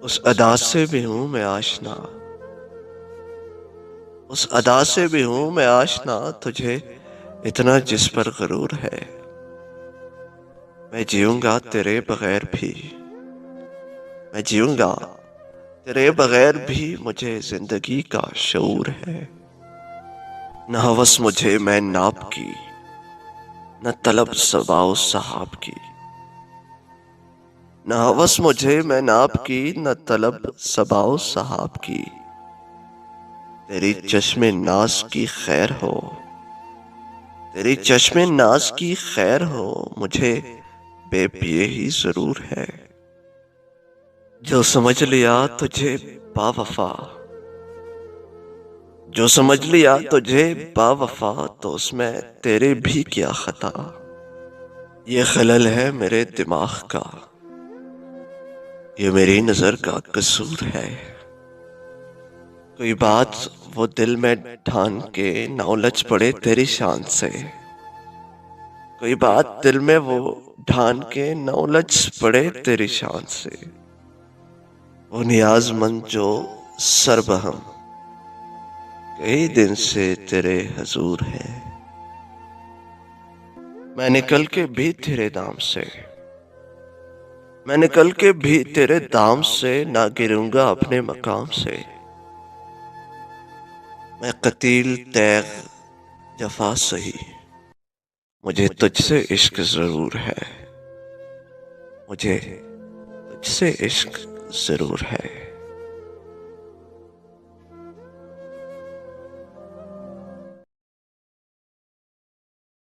اس ادا سے بھی ہوں میں آشنا، اس ادا سے بھی ہوں میں آشنا، تجھے اتنا جس پر غرور ہے۔ میں جیوں گا تیرے بغیر بھی، میں جیوں گا تیرے بغیر بھی، مجھے زندگی کا شعور ہے۔ نہ ہوس مجھے میں ناپ کی، نہ طلب صبا و سحاب کی، نہ ہوس مجھے میں ناپ کی، نہ طلب صبا و سحاب کی۔ تیری چشم ناز کی خیر ہو، تیری چشم ناز کی خیر ہو، مجھے بے پیے ہی ضرور ہے۔ جو سمجھ لیا تجھے با وفا، جو سمجھ لیا تجھے با وفا، تو اس میں تیرے بھی کیا خطا۔ یہ خلل ہے میرے دماغ کا، یہ میری نظر کا قصور ہے۔ کوئی بات وہ دل میں ڈھان کے نہ الجھ پڑے تیری شان سے، کوئی بات دل میں وہ ڈھان کے نہ الجھ پڑے تیری شان سے۔ وہ نیاز مند جو سر بہم کئی دن سے تیرے حضور ہے۔ میں نکل کے بھی تیرے دام سے، میں نکل کے بھی تیرے دام سے، نہ گروں گا اپنے مقام سے۔ میں قتیل تیغ جفا سہی، مجھے تجھ سے عشق ضرور ہے، مجھے تجھ سے عشق ضرور ہے۔